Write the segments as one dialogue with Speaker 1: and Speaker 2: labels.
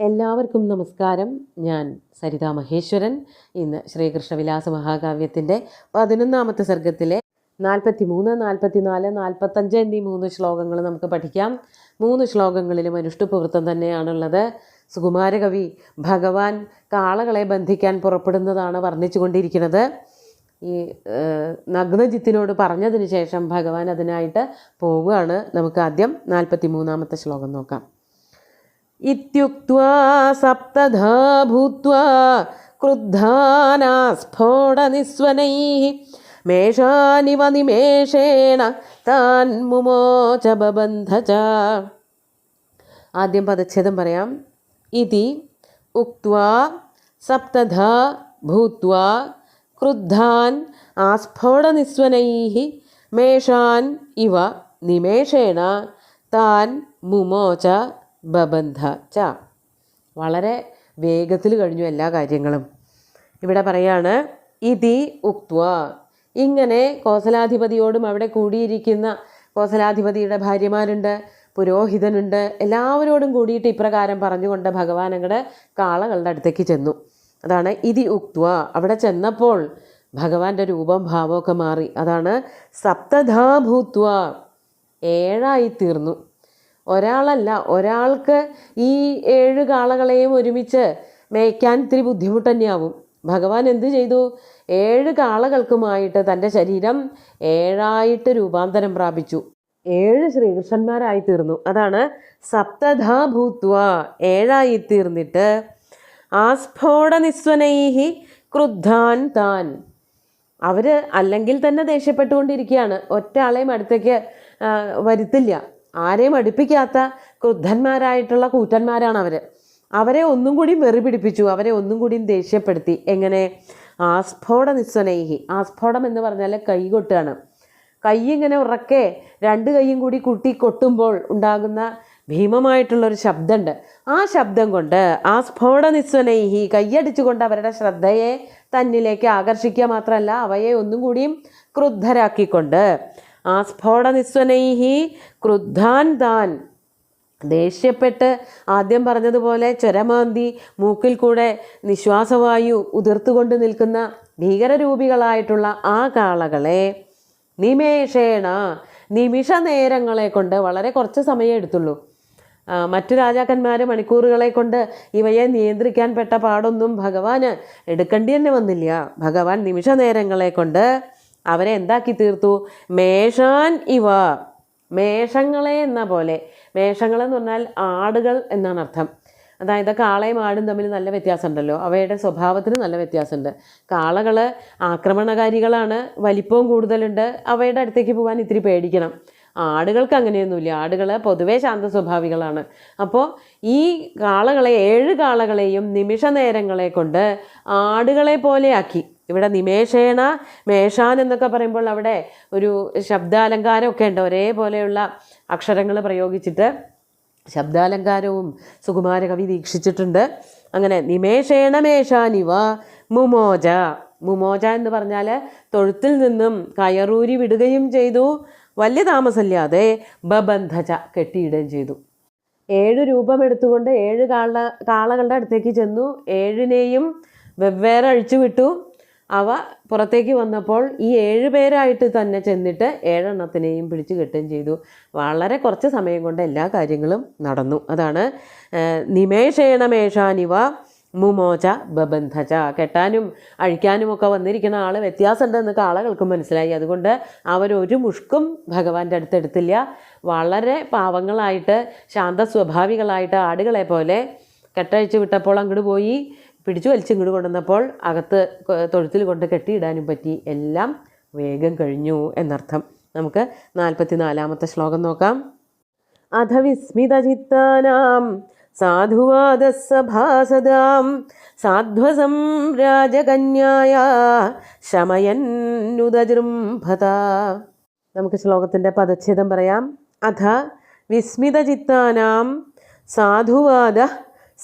Speaker 1: എല്ലാവർക്കും നമസ്കാരം. ഞാൻ സരിത മഹേശ്വരൻ. ഇന്ന് ശ്രീകൃഷ്ണവിലാസ മഹാകാവ്യത്തിൻ്റെ 11ാമത്തെ സർഗത്തിലെ 43, 44, 45 എന്നീ 3 ശ്ലോകങ്ങൾ നമുക്ക് പഠിക്കാം. 3 ശ്ലോകങ്ങളിലും അനുഷ്ഠുപവൃത്തം തന്നെയാണുള്ളത്. സുകുമാരകവി ഭഗവാൻ കാളകളെ ബന്ധിക്കാൻ പുറപ്പെടുന്നതാണ് വർണ്ണിച്ചു കൊണ്ടിരിക്കുന്നത്. ഈ നഗ്നജിത്തിനോട് പറഞ്ഞതിന് ശേഷം ഭഗവാൻ അതിനായിട്ട് പോവുകയാണ്. നമുക്ക് ആദ്യം 43ാമത്തെ ശ്ലോകം നോക്കാം. ഇത്യുക്ത്വാ സപ്തധാ ഭൂത്വാ ക്രുദ്ധാനാ സ്ഫോടനിസ്വനൈഃ മേഷാനിവ നിമേഷേണ താൻ മുമോച ബബന്ധ ച. ആദ്യം പദച്ഛേദം പറയാം. ഇതി ഉക്ത്വാ സപ്തധാ ഭൂത്വാ ക്രുദ്ധാൻ ആസ്ഫോടനിസ്വനൈഃ മേഷാൻ ഇവ നിമേഷേണ താൻ മുമോച ബബന്ധ ച. വളരെ വേഗത്തിൽ കഴിഞ്ഞു എല്ലാ കാര്യങ്ങളും. ഇവിടെ പറയാണ് ഇതി ഉക്ത്വ, ഇങ്ങനെ കോസലാധിപതിയോടും അവിടെ കൂടിയിരിക്കുന്ന കോസലാധിപതിയുടെ ഭാര്യമാരുണ്ട്, പുരോഹിതനുണ്ട്, എല്ലാവരോടും കൂടിയിട്ട് ഇപ്രകാരം പറഞ്ഞുകൊണ്ട് ഭഗവാൻ അങ്ങടെ കാളകളുടെ അടുത്തേക്ക് ചെന്നു. അതാണ് ഇതി ഉക്ത്വ. അവിടെ ചെന്നപ്പോൾ ഭഗവാന്റെ രൂപം ഭാവമൊക്കെ മാറി. അതാണ് സപ്തധാ ഭൂത്വ, 7 തീർന്നു. ഒരാളല്ല, ഒരാൾക്ക് ഈ 7 കാളകളെയും ഒരുമിച്ച് മേയ്ക്കാൻ ഇത്തിരി ബുദ്ധിമുട്ട് തന്നെയാവും. ഭഗവാൻ എന്ത് ചെയ്തു? 7 കാളകൾക്കുമായിട്ട് തൻ്റെ ശരീരം 7 രൂപാന്തരം പ്രാപിച്ചു. 7 ശ്രീകൃഷ്ണന്മാരായി തീർന്നു. അതാണ് സപ്തധാ ഭൂത്വ, 7 തീർന്നിട്ട് ആസ്ഫോടനിസ്വനൈഃ ക്രുദ്ധാൻ താൻ. അവർ അല്ലെങ്കിൽ തന്നെ ദേഷ്യപ്പെട്ടുകൊണ്ടിരിക്കുകയാണ്. ഒറ്റ ആളെയും അടുത്തേക്ക് വരുത്തില്ല. ആരെയും അടുപ്പിക്കാത്ത ക്രുദ്ധന്മാരായിട്ടുള്ള കൂറ്റന്മാരാണ് അവർ. അവരെ ഒന്നും കൂടി വെറി പിടിപ്പിച്ചു, അവരെ ഒന്നും കൂടി ദേഷ്യപ്പെടുത്തി. എങ്ങനെ? ആസ്ഫോടനിസ്വനൈഃ. ആസ്ഫോടം എന്ന് പറഞ്ഞാൽ കൈ കൊട്ടുകയാണ്. കൈ ഇങ്ങനെ ഉറക്കെ 2 കൈയും കൂടി കൂട്ടി കൊട്ടുമ്പോൾ ഉണ്ടാകുന്ന ഭീമമായിട്ടുള്ളൊരു ശബ്ദമുണ്ട്. ആ ശബ്ദം കൊണ്ട് ആസ്ഫോടനിസ്വനൈഃ, കൈയടിച്ചുകൊണ്ട് അവരുടെ ശ്രദ്ധയെ തന്നിലേക്ക് ആകർഷിക്കുക മാത്രമല്ല, അവയെ ഒന്നും കൂടിയും ക്രുദ്ധരാക്കിക്കൊണ്ട് ആസ്ഫോടനിസ്വനൈഃ ക്രുദ്ധാൻ താൻ, ദേഷ്യപ്പെട്ട് ആദ്യം പറഞ്ഞതുപോലെ ചരമാന്തി മൂക്കിൽ കൂടെ നിശ്വാസവായു ഉതിർത്തുകൊണ്ട് നിൽക്കുന്ന ഭീകരരൂപികളായിട്ടുള്ള ആ കാളകളെ നിമേഷേണ, നിമിഷ നേരങ്ങളെ കൊണ്ട്, വളരെ കുറച്ച് സമയം എടുത്തുള്ളൂ. മറ്റു രാജാക്കന്മാർ മണിക്കൂറുകളെ കൊണ്ട് ഇവയെ നിയന്ത്രിക്കാൻ പെട്ട പാടൊന്നും ഭഗവാന് എടുക്കേണ്ടി തന്നെ വന്നില്ല. ഭഗവാൻ നിമിഷ നേരങ്ങളെ കൊണ്ട് അവരെ എന്താക്കി തീർത്തു? മേഷാൻ ഇവ, മേഷങ്ങളെ എന്ന പോലെ. മേഷങ്ങളെന്ന് പറഞ്ഞാൽ ആടുകൾ എന്നാണ് അർത്ഥം. അതായത് കാളയും ആടും തമ്മിൽ നല്ല വ്യത്യാസമുണ്ടല്ലോ, അവയുടെ സ്വഭാവത്തിന് നല്ല വ്യത്യാസമുണ്ട്. കാളകൾ ആക്രമണകാരികളാണ്, വലിപ്പവും കൂടുതലുണ്ട്, അവയുടെ അടുത്തേക്ക് പോകാൻ ഇത്തിരി പേടിക്കണം. ആടുകൾക്ക് അങ്ങനെയൊന്നുമില്ല, ആടുകൾ പൊതുവേ ശാന്ത സ്വഭാവികളാണ്. അപ്പോൾ ഈ കാളകളെ 7 കാളകളെയും നിമിഷ നേരങ്ങളെ കൊണ്ട് ആടുകളെ പോലെ ആക്കി. ഇവിടെ നിമേഷേണ, മേഷാൻ എന്നൊക്കെ പറയുമ്പോൾ അവിടെ ഒരു ശബ്ദാലങ്കാരമൊക്കെ ഉണ്ട്. ഒരേപോലെയുള്ള അക്ഷരങ്ങൾ പ്രയോഗിച്ചിട്ട് ശബ്ദാലങ്കാരവും സുകുമാരകവി ദീക്ഷിച്ചിട്ടുണ്ട്. അങ്ങനെ നിമേഷേണ മേഷാനിവ മുമോച. മുമോച എന്ന് പറഞ്ഞാൽ തൊഴുത്തിൽ നിന്നും കയറൂരി വിടുകയും ചെയ്തു, വലിയ താമസമില്ലാതെ ബബന്ധച, കെട്ടിയിടുകയും ചെയ്തു. 7 രൂപം എടുത്തുകൊണ്ട് 7 കാളകളുടെ അടുത്തേക്ക് ചെന്നു. 7നെയും വെവ്വേറെ അഴിച്ചു വിട്ടു. അവ പുറത്തേക്ക് വന്നപ്പോൾ ഈ 7 പേരായിട്ട് തന്നെ ചെന്നിട്ട് 7 എണ്ണത്തിനെയും പിടിച്ചു കെട്ടുകയും ചെയ്തു. വളരെ കുറച്ച് സമയം കൊണ്ട് എല്ലാ കാര്യങ്ങളും നടന്നു. അതാണ് നിമേഷേണ മേഷാനിവ മുമോച ബബന്ധച. കെട്ടാനും അഴിക്കാനും ഒക്കെ വന്നിരിക്കുന്ന ആൾ വ്യത്യാസമുണ്ടെന്ന് കാളകൾക്ക് മനസ്സിലായി. അതുകൊണ്ട് അവരൊരു മുഷ്കും ഭഗവാന്റെ അടുത്തെടുത്തില്ല. വളരെ പാവങ്ങളായിട്ട് ശാന്ത സ്വഭാവികളായിട്ട് ആടുകളെ പോലെ കെട്ടഴിച്ച് വിട്ടപ്പോൾ അങ്ങോട്ട് പോയി, പിടിച്ചു വലിച്ച് ഇങ്ങോട്ട് കൊണ്ടുവന്നപ്പോൾ അകത്ത് തൊഴുത്തിൽ കൊണ്ട് കെട്ടിയിടാനും പറ്റി. എല്ലാം വേഗം കഴിഞ്ഞു എന്നർത്ഥം. നമുക്ക് 44ാമത്തെ ശ്ലോകം നോക്കാം. അധ വിസ്മിതചിത്താനാം സാധുവാദസഭാസദാം സാധ്വസം രാജകന്യായ ശമയന്നുദജൃംഭത. നമുക്ക് ശ്ലോകത്തിൻ്റെ പദച്ഛേദം പറയാം. അധ വിസ്മിതചിത്താനാം സാധുവാദ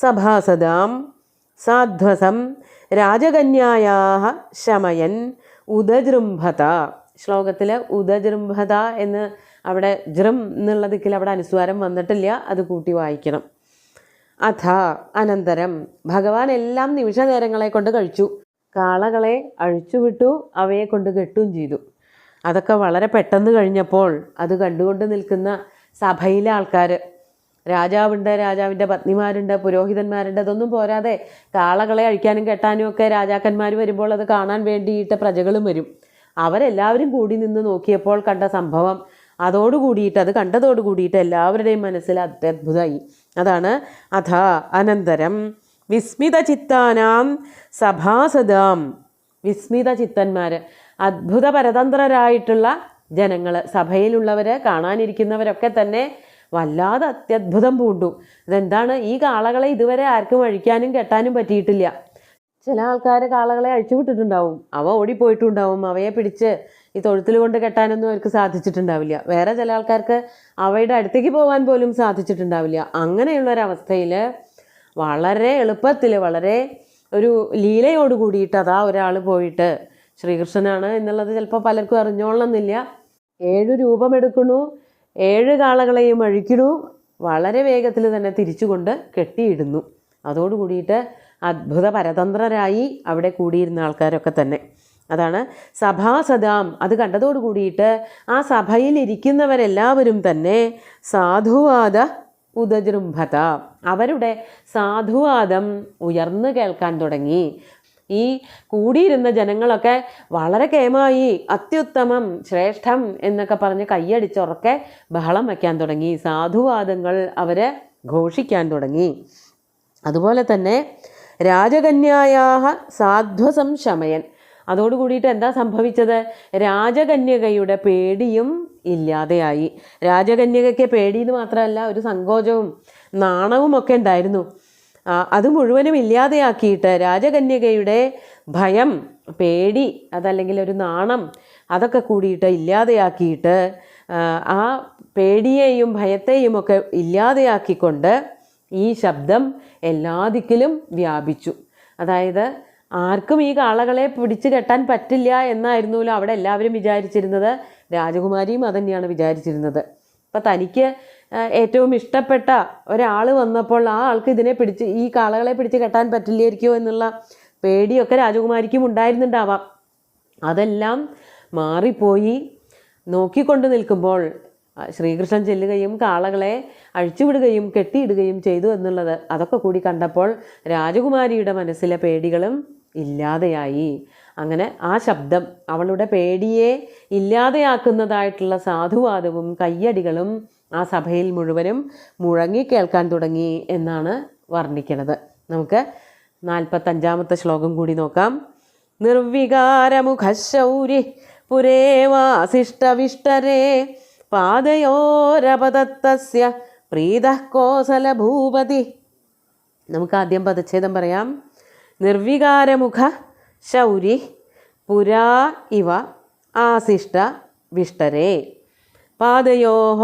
Speaker 1: സഭാസദാം സാധ്വസം രാജകന്യായാഹ ശമയൻ ഉദജൃംഭത. ശ്ലോകത്തിൽ ഉദജൃംഭത എന്ന് അവിടെ ജൃം എന്നുള്ള ദിക്കിൽ അവിടെ അനുസ്വാരം വന്നിട്ടില്ല, അത് കൂട്ടി വായിക്കണം. അഥ അനന്തരം ഭഗവാൻ എല്ലാം നിമിഷ നേരങ്ങളെ കൊണ്ട് കഴിച്ചു. കാളകളെ അഴിച്ചുവിട്ടു, അവയെ കൊണ്ട് കെട്ടുകയും ചെയ്തു. അതൊക്കെ വളരെ പെട്ടെന്ന് കഴിഞ്ഞപ്പോൾ അത് കണ്ടുകൊണ്ട് നിൽക്കുന്ന സഭയിലെ ആൾക്കാർ, രാജാവുണ്ട്, രാജാവിൻ്റെ പത്നിമാരുണ്ട്, പുരോഹിതന്മാരുണ്ട്, അതൊന്നും പോരാതെ കാളകളെ അഴിക്കാനും കെട്ടാനും ഒക്കെ രാജാക്കന്മാർ വരുമ്പോൾ അത് കാണാൻ വേണ്ടിയിട്ട് പ്രജകളും വരും. അവരെല്ലാവരും കൂടി നിന്ന് നോക്കിയപ്പോൾ കണ്ട സംഭവം അത് കണ്ടതോടുകൂടിയിട്ട് എല്ലാവരുടെയും മനസ്സിൽ അത്യത്ഭുതമായി. അതാണ് അഥ അനന്തരം വിസ്മിത ചിത്താനാം സഭാസദാം. വിസ്മിത ചിത്തന്മാർ, അത്ഭുത പരതന്ത്രരായിട്ടുള്ള ജനങ്ങൾ, സഭയിലുള്ളവർ, കാണാനിരിക്കുന്നവരൊക്കെ തന്നെ വല്ലാതെ അത്യത്ഭുതം പൂണ്ടു. ഇതെന്താണ്, ഈ കാളകളെ ഇതുവരെ ആർക്കും അഴിക്കാനും കെട്ടാനും പറ്റിയിട്ടില്ല. ചില ആൾക്കാർ കാളകളെ അഴിച്ചു വിട്ടിട്ടുണ്ടാവും, അവ ഓടിപ്പോയിട്ടുണ്ടാവും, അവയെ പിടിച്ച് ഈ തൊഴുത്തിൽ കൊണ്ട് കെട്ടാനൊന്നും അവർക്ക് സാധിച്ചിട്ടുണ്ടാവില്ല. വേറെ ചില ആൾക്കാർക്ക് അവയുടെ അടുത്തേക്ക് പോകാൻ പോലും സാധിച്ചിട്ടുണ്ടാവില്ല. അങ്ങനെയുള്ളൊരവസ്ഥയിൽ വളരെ എളുപ്പത്തിൽ, വളരെ ഒരു ലീലയോട് കൂടിയിട്ട് അതാ ഒരാൾ പോയിട്ട്, ശ്രീകൃഷ്ണനാണ് എന്നുള്ളത് ചിലപ്പോൾ പലർക്കും അറിഞ്ഞോളണമെന്നില്ല, 7 രൂപമെടുക്കണു, 7 കാളകളെയും അഴിക്കണു, വളരെ വേഗത്തിൽ തന്നെ തിരിച്ചുകൊണ്ട് കെട്ടിയിടുന്നു. അതോടുകൂടിയിട്ട് അത്ഭുത പരതന്ത്രരായി അവിടെ കൂടിയിരുന്ന ആൾക്കാരൊക്കെ തന്നെ. അതാണ് സഭാസദാം. അത് കണ്ടതോടു കൂടിയിട്ട് ആ സഭയിലിരിക്കുന്നവരെല്ലാവരും തന്നെ സാധുവാദ ഉദജൃംഭത, അവരുടെ സാധുവാദം ഉയർന്നു കേൾക്കാൻ തുടങ്ങി. ഈ കൂടിയിരുന്ന ജനങ്ങളൊക്കെ വളരെ കേമായി, അത്യുത്തമം, ശ്രേഷ്ഠം എന്നൊക്കെ പറഞ്ഞ് കൈയടിച്ചുറക്കെ ബഹളം വയ്ക്കാൻ തുടങ്ങി. സാധുവാദങ്ങൾ അവർ ഘോഷിക്കാൻ തുടങ്ങി. അതുപോലെ തന്നെ രാജകന്യായാഹ സാധ്വസംശമയൻ. അതോടുകൂടിയിട്ട് എന്താ സംഭവിച്ചത്? രാജകന്യകയുടെ പേടിയും ഇല്ലാതെയായി. രാജകന്യകയ്ക്ക് പേടിയെന്ന് മാത്രമല്ല, ഒരു സങ്കോചവും നാണവും ഒക്കെ ഉണ്ടായിരുന്നു. അത് മുഴുവനും ഇല്ലാതെയാക്കിയിട്ട് രാജകന്യകയുടെ ഭയം, പേടി, അതല്ലെങ്കിൽ ഒരു നാണം, അതൊക്കെ കൂടിയിട്ട് ഇല്ലാതെയാക്കിയിട്ട് ആ പേടിയെയും ഭയത്തെയും ഒക്കെ ഇല്ലാതെയാക്കിക്കൊണ്ട് ഈ ശബ്ദം എല്ലാ ദിക്കിലും വ്യാപിച്ചു. അതായത് ആർക്കും ഈ കാളകളെ പിടിച്ചു കെട്ടാൻ പറ്റില്ല എന്നായിരുന്നല്ലോ അവിടെ എല്ലാവരും വിചാരിച്ചിരുന്നത്. രാജകുമാരിയും അതന്നെയാണ് വിചാരിച്ചിരുന്നത്. അപ്പം തനിക്ക് ഏറ്റവും ഇഷ്ടപ്പെട്ട ഒരാൾ വന്നപ്പോൾ ആ ആൾക്ക് ഈ കാളകളെ പിടിച്ച് കെട്ടാൻ പറ്റില്ലായിരിക്കുമോ എന്നുള്ള പേടിയൊക്കെ രാജകുമാരിക്കും ഉണ്ടായിരുന്നുണ്ടാവാം. അതെല്ലാം മാറിപ്പോയി. നോക്കിക്കൊണ്ട് നിൽക്കുമ്പോൾ ശ്രീകൃഷ്ണൻ ചെല്ലുകയും കാളകളെ അഴിച്ചുവിടുകയും കെട്ടിയിടുകയും ചെയ്തു എന്നുള്ളത്, അതൊക്കെ കൂടി കണ്ടപ്പോൾ രാജകുമാരിയുടെ മനസ്സിലെ പേടികളും ഇല്ലാതെയായി. അങ്ങനെ ആ ശബ്ദം, അവളുടെ പേടിയെ ഇല്ലാതെയാക്കുന്നതായിട്ടുള്ള സാധുവാദവും കയ്യടികളും ആ സഭയിൽ മുഴുവനും മുഴങ്ങി കേൾക്കാൻ തുടങ്ങി എന്നാണ് വർണ്ണിക്കുന്നത്. നമുക്ക് 45-ാമത്തെ ശ്ലോകം കൂടി നോക്കാം. നിർവികാരമുഖശൗരി പുരേ വാസിഷ്ടവിഷ്ടരേ പാദയോരപതത്തസ്യ പ്രീതഃ കോസലഭൂപതി. നമുക്ക് ആദ്യം പദച്ഛേദം പറയാം. നിർവികാരമുഖ ശൗരി പുരാ ഇവ ആസിഷ്ട വിഷ്ടരേ പാദയോഃ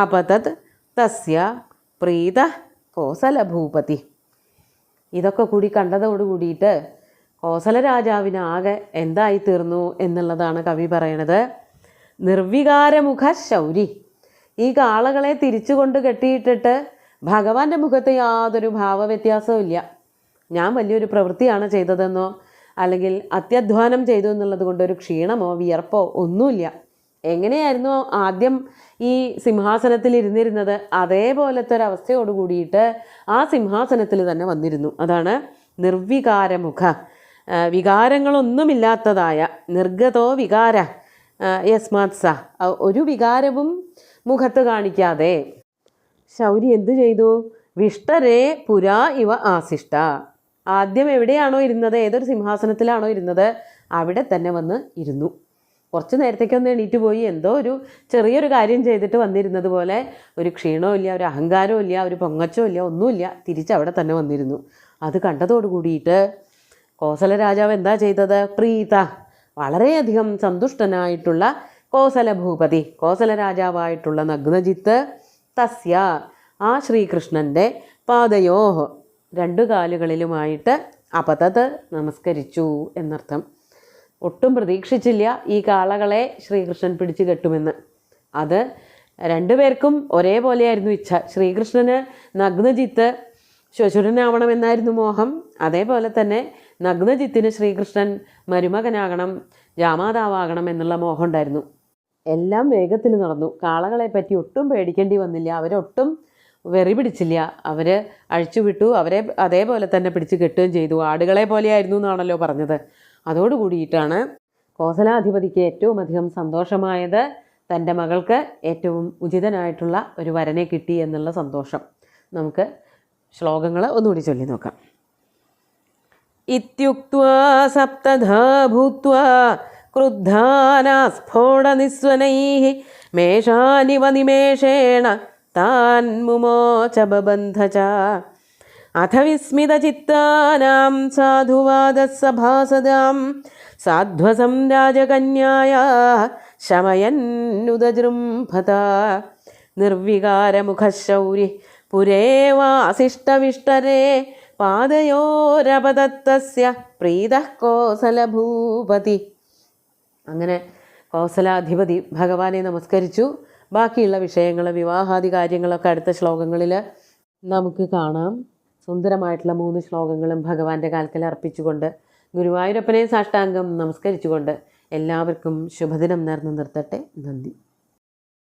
Speaker 1: അപതത് തസ്യ പ്രീതഃ കോസലഭൂപതി. ഇതൊക്കെ കൂടി കണ്ടതോടുകൂടിയിട്ട് കോസല രാജാവിന് ആകെ എന്തായിത്തീർന്നു എന്നുള്ളതാണ് കവി പറയണത്. നിർവികാരമുഖ ശൗരി, ഈ കാളകളെ തിരിച്ചുകൊണ്ട് കെട്ടിയിട്ടിട്ട് ഭഗവാന്റെ മുഖത്ത് യാതൊരു ഭാവവ്യത്യാസവും ഇല്ല. ഞാൻ വലിയൊരു പ്രവൃത്തിയാണ് ചെയ്തതെന്നോ അല്ലെങ്കിൽ അത്യധ്വാനം ചെയ്തു എന്നുള്ളത് കൊണ്ടൊരു ക്ഷീണമോ വിയർപ്പോ ഒന്നുമില്ല. എങ്ങനെയായിരുന്നു ആദ്യം ഈ സിംഹാസനത്തിൽ ഇരുന്നിരുന്നത് അതേപോലത്തെ ഒരവസ്ഥയോട് കൂടിയിട്ട് ആ സിംഹാസനത്തിൽ തന്നെ വന്നിരുന്നു. അതാണ് നിർവികാരമുഖ, വികാരങ്ങളൊന്നുമില്ലാത്തതായ, നിർഗതോ വികാര യസ്മാത് സ, ഒരു വികാരവും മുഖത്ത് കാണിക്കാതെ ശൗരി എന്തു ചെയ്തു? വിഷ്ടരേ പുരാ ഇവ ആസിഷ്ട. ആദ്യം എവിടെയാണോ ഇരുന്നത്, ഏതൊരു സിംഹാസനത്തിലാണോ ഇരുന്നത് അവിടെ തന്നെ വന്ന് ഇരുന്നു. കുറച്ച് നേരത്തേക്കൊന്ന് എണീറ്റ് പോയി എന്തോ ഒരു ചെറിയൊരു കാര്യം ചെയ്തിട്ട് വന്നിരുന്നത് പോലെ, ഒരു ക്ഷീണവും ഇല്ല, ഒരു അഹങ്കാരവും ഇല്ല, ഒരു പൊങ്ങച്ചവും ഇല്ല, ഒന്നുമില്ല, തിരിച്ചവിടെ തന്നെ വന്നിരുന്നു. അത് കണ്ടതോടു കൂടിയിട്ട് കോസല രാജാവ് എന്താ ചെയ്തത്? പ്രീത, വളരെയധികം സന്തുഷ്ടനായിട്ടുള്ള കോസലഭൂപതി, കോസല രാജാവായിട്ടുള്ള നഗ്നജിത്ത്, തസ്യ, ആ ശ്രീകൃഷ്ണൻ്റെ പാദയോഹ്, 2 കാലുകളിലുമായിട്ട് അപതത്, നമസ്കരിച്ചു എന്നർത്ഥം. ഒട്ടും പ്രതീക്ഷിച്ചില്ല ഈ കാളകളെ ശ്രീകൃഷ്ണൻ പിടിച്ചു കെട്ടുമെന്ന്. അത് 2 പേർക്കും ഒരേപോലെയായിരുന്നു ഇച്ഛ. ശ്രീകൃഷ്ണന് നഗ്നജിത്ത് ശ്വശുരനാവണമെന്നായിരുന്നു മോഹം. അതേപോലെ തന്നെ നഗ്നജിത്തിന് ശ്രീകൃഷ്ണൻ മരുമകനാകണം, ജാമാതാവാകണം എന്നുള്ള മോഹം ഉണ്ടായിരുന്നു. എല്ലാം വേഗത്തിൽ നടന്നു. കാളകളെ പറ്റി ഒട്ടും പേടിക്കേണ്ടി വന്നില്ല. അവരൊട്ടും വെറി പിടിച്ചില്ല. അവർ അഴിച്ചുവിട്ടു. അവരെ അതേപോലെ തന്നെ പിടിച്ച് കെട്ടുകയും ചെയ്തു. ആടുകളെ പോലെയായിരുന്നു എന്നാണല്ലോ പറഞ്ഞത്. അതോടുകൂടിയിട്ടാണ് കോസലാധിപതിക്ക് ഏറ്റവും അധികം സന്തോഷമായത്. തൻ്റെ മകൾക്ക് ഏറ്റവും ഉചിതനായിട്ടുള്ള ഒരു വരനെ കിട്ടി എന്നുള്ള സന്തോഷം. നമുക്ക് ശ്ലോകങ്ങൾ ഒന്നുകൂടി ചൊല്ലി നോക്കാം. ഇത്യുക്ത്വാ സപ്തധാ ഭൂത്വാ ക്രുദ്ധാനാ സ്ഫോടനിസ്വനൈഃ മേഷാനിവ നിമേഷേണ താൻ മുമോച ബബന്ധ ച അഥ വിസ്മിതചിത്താനാം സാധുവാദസഭാസദാം സാധ്വസം രാജകന്യായാ ശമയന്നുദജൃംഭത നിർവികാരമുഖശൗരി പുരേവാസിഷ്ടവിഷ്ടരേ പാദയോരപദത്തസ്യ പ്രീതഃ കോസലഭൂപതി. അങ്ങനെ കോസലാധിപതി ഭഗവാനെ നമസ്കരിച്ചു. ബാക്കിയുള്ള വിഷയങ്ങൾ, വിവാഹാദി കാര്യങ്ങളൊക്കെ അടുത്ത ശ്ലോകങ്ങളിൽ നമുക്ക് കാണാം. സുന്ദരമായിട്ടുള്ള 3 ശ്ലോകങ്ങളും ഭഗവാന്റെ കാൽക്കൽ അർപ്പിച്ചുകൊണ്ട് ഗുരുവായൂരപ്പനെ സാഷ്ടാംഗം നമസ്കരിച്ചുകൊണ്ട് എല്ലാവർക്കും ശുഭദിനം നേർന്നു നിർത്തട്ടെ. നന്ദി.